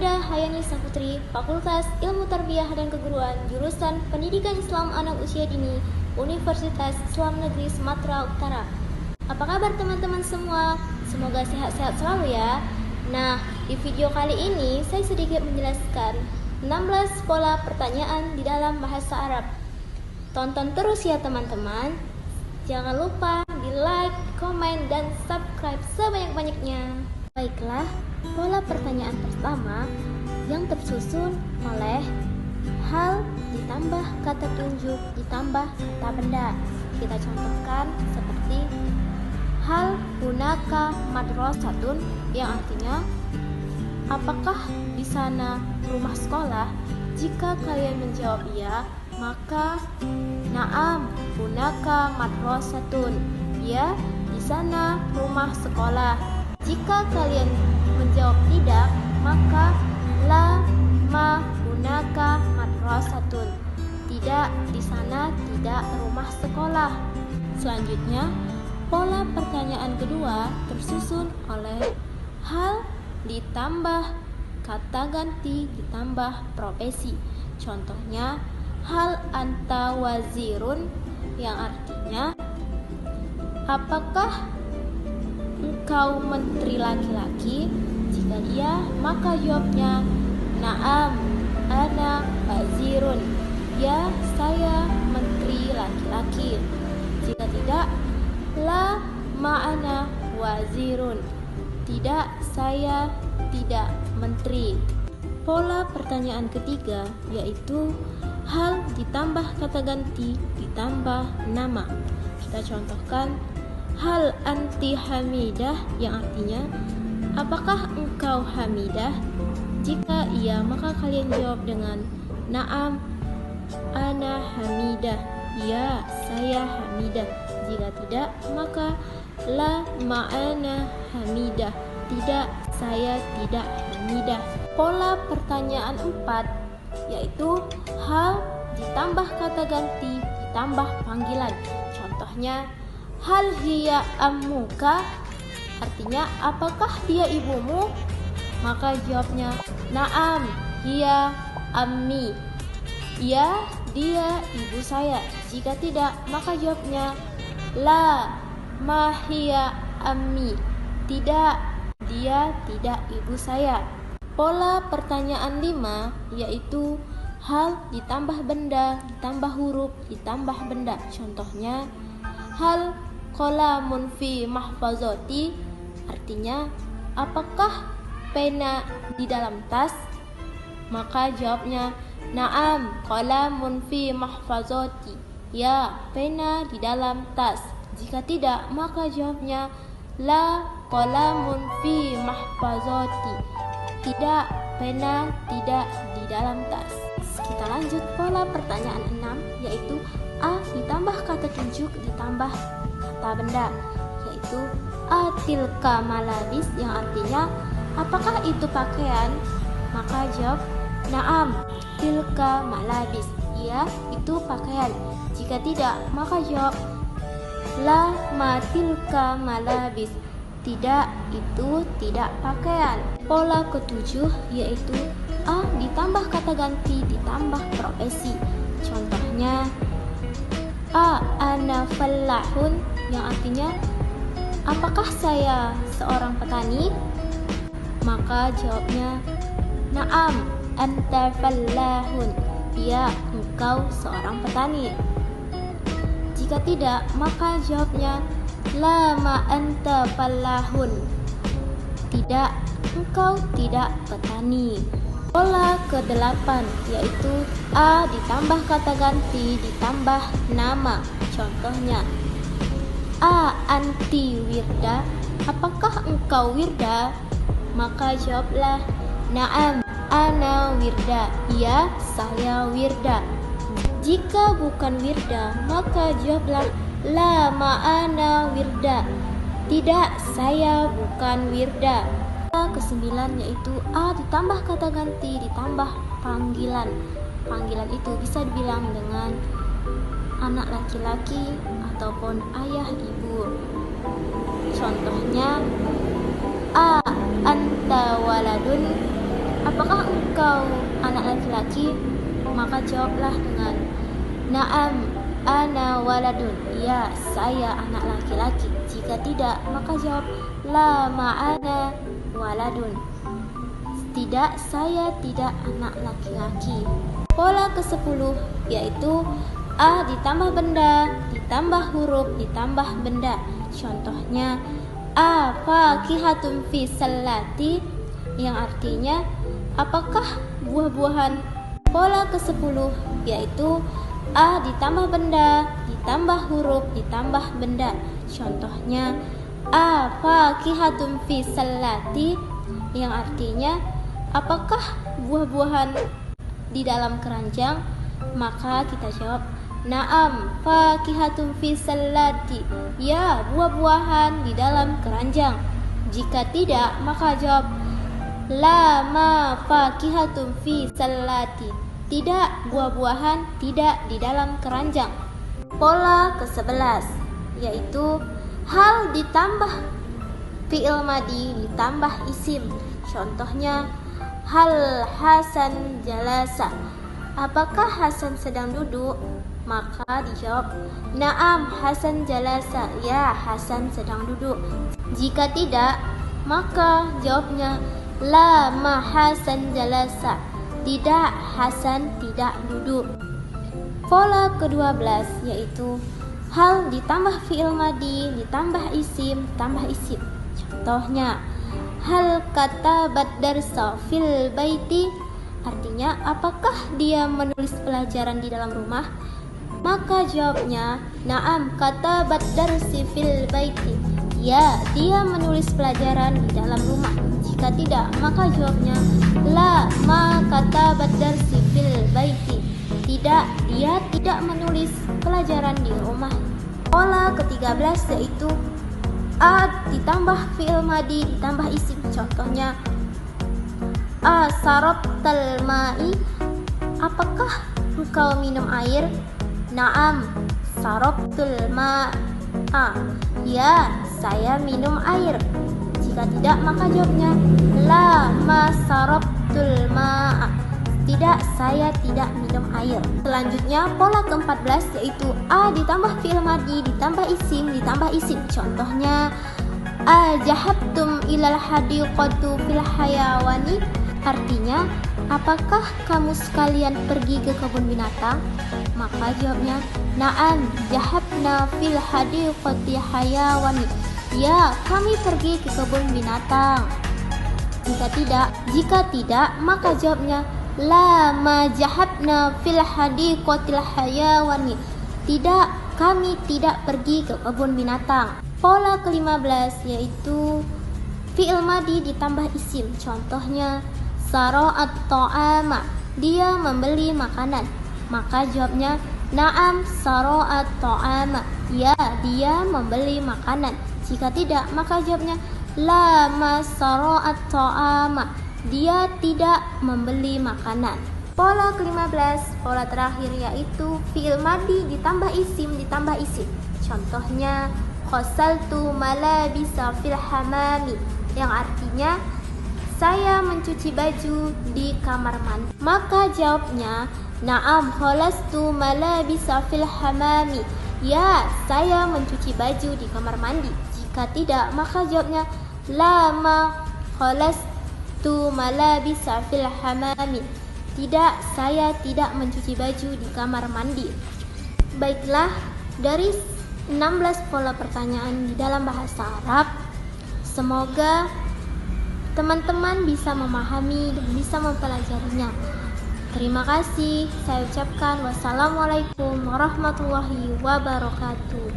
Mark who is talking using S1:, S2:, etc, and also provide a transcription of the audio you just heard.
S1: Kepada Hayani Saputri, Fakultas Ilmu Tarbiyah dan Keguruan, Jurusan Pendidikan Islam Anak Usia Dini, Universitas Islam Negeri Sumatera Utara. Apa kabar teman-teman semua? Semoga sehat-sehat selalu ya. Nah, di video kali ini saya sedikit menjelaskan 16 pola pertanyaan di dalam bahasa Arab. Tonton terus ya teman-teman. Jangan lupa di like, komen, dan subscribe sebanyak-banyaknya. Baiklah, pola pertanyaan pertama yang tersusun oleh hal ditambah kata tunjuk ditambah kata benda. Kita contohkan seperti hal hunaka madrasatun, yang artinya apakah di sana rumah sekolah? Jika kalian menjawab iya, maka na'am hunaka madrasatun, ya di sana rumah sekolah. Jika kalian menjawab tidak, maka la ma hunaka madrasatun, tidak di sana tidak rumah sekolah. Selanjutnya, pola pertanyaan kedua tersusun oleh hal ditambah kata ganti ditambah profesi. Contohnya hal anta wazirun, yang artinya apakah engkau menteri laki-laki? Jika iya, maka jawabnya na'am ana wazirun, ya saya menteri laki-laki. Jika tidak, la ma'ana wazirun, tidak saya tidak menteri. Pola pertanyaan ketiga yaitu hal ditambah kata ganti ditambah nama. Kita contohkan hal anti hamidah, yang artinya apakah engkau hamidah? Jika iya, maka kalian jawab dengan na'am ana hamidah, ya saya hamidah. Jika tidak, maka la ma'ana hamidah, tidak saya tidak hamidah. Pola pertanyaan 4 yaitu hal ditambah kata ganti ditambah panggilan. Contohnya hal hiya ammuka, artinya apakah dia ibumu? Maka jawabnya na'am hiya ammi, ya dia ibu saya. Jika tidak, maka jawabnya la ma hiya ammi, tidak dia tidak ibu saya. Pola pertanyaan 5 yaitu hal ditambah benda ditambah huruf ditambah benda. Contohnya hal qalamun fi mahfazati, artinya apakah pena di dalam tas? Maka jawabnya na'am qalamun fi mahfazati, ya pena di dalam tas. Jika tidak, maka jawabnya la qalamun fi mahfazati, tidak pena tidak di dalam tas. Kita lanjut pola pertanyaan 6 yaitu a ditambah kata tunjuk ditambah kata benda, yaitu atilka malabis, yang artinya apakah itu pakaian? Maka jawab na'am tilka malabis, iya itu pakaian. Jika tidak, maka jawab la ma tilka malabis, tidak itu tidak pakaian. Pola ketujuh yaitu a ditambah kata ganti ditambah profesi. Contohnya a ana fallahun, yang artinya apakah saya seorang petani? Maka jawabnya na'am anta fallahun, ya engkau seorang petani. Jika tidak, maka jawabnya la ma anta fallahun, tidak engkau tidak petani. Pola ke-8 yaitu a ditambah kata ganti ditambah nama. Contohnya a anti wirda, apakah engkau wirda? Maka jawablah na'am ana wirda, ya saya wirda. Jika bukan wirda, maka jawablah la ma'ana wirda, tidak saya bukan wirda. Ke-9 yaitu a ditambah kata ganti ditambah panggilan. Panggilan itu bisa dibilang dengan anak laki-laki ataupun ayah ibu. Contohnya a anta waladun, apakah engkau anak laki-laki? Maka jawablah dengan na'am, ana waladun. Ya, saya anak laki-laki. Jika tidak, maka jawab la ma'ana waladun. Tidak, saya tidak anak laki-laki. Pola ke-10 yaitu A ditambah benda, ditambah huruf, ditambah benda. Contohnya A fakihatun fi salati, yang artinya apakah buah-buahan. Pola ke-10 yaitu A ditambah benda, ditambah huruf, ditambah benda. Contohnya A fakihatun fi salati, yang artinya apakah buah-buahan di dalam keranjang? Maka kita jawab na'am fakihatun fi salati. Ya, buah-buahan di dalam keranjang. Jika tidak, maka jawab la ma fakihatun fi salati. Tidak, buah-buahan tidak di dalam keranjang. Pola ke-11 yaitu hal ditambah fi'il madi ditambah isim. Contohnya hal Hasan jalasa. Apakah Hasan sedang duduk? Maka dijawab na'am Hasan jalasa. Ya, Hasan sedang duduk. Jika tidak, maka jawabnya la ma Hasan jalasa. Tidak, Hasan tidak duduk. Pola ke-12 yaitu hal ditambah fi'il madi ditambah isim tambah isim. Contohnya hal katabat darsa fil baiti, artinya apakah dia menulis pelajaran di dalam rumah? Maka jawabnya na'am katabat darsi fil baiti. Ya, dia menulis pelajaran di dalam rumah. Jika tidak, maka jawabnya la ma katabat darsi fil baiti. Tidak, dia tidak menulis pelajaran di rumah. Pola ke-13 yaitu A ditambah fi'il madi ditambah isim. Contohnya A sarabtal ma'i, apakah engkau minum air? Na'am sarabtul ma'a. Ya, saya minum air. Jika tidak, maka jawabnya la ma sarabtul ma'a. Tidak, saya tidak minum air. Selanjutnya pola ke-14 yaitu A ditambah fi'il madi ditambah isim. Contohnya A jahabtum ilal hadiqatu fil hayawani, artinya apakah kamu sekalian pergi ke kebun binatang? Maka jawabnya na'am jahabna fil hadiqati hayawani. Ya, kami pergi ke kebun binatang. Jika tidak, maka jawabnya la ma jahabna fil hadiqatil hayawani. Tidak, kami tidak pergi ke kebun binatang. Pola ke-15 yaitu fi'il madi ditambah isim. Contohnya sara'at ta'ama, dia membeli makanan. Maka jawabnya na'am sara'at ta'ama. Ya, dia membeli makanan. Jika tidak, maka jawabnya la ma sara'at ta'ama. Dia tidak membeli makanan. Pola ke-15, pola terakhir yaitu fi'il madi ditambah isim. Contohnya qasaltu malabisa fil hamami, yang artinya saya mencuci baju di kamar mandi. Maka jawabnya na'am khalastu malabisa fil hamami. Ya, saya mencuci baju di kamar mandi. Jika tidak, maka jawabnya la ma khalastu malabisa fil hamami. Tidak, saya tidak mencuci baju di kamar mandi. Baiklah, dari 16 pola pertanyaan di dalam bahasa Arab, semoga teman-teman bisa memahami dan bisa mempelajarinya. Terima kasih. Saya ucapkan wassalamualaikum warahmatullahi wabarakatuh.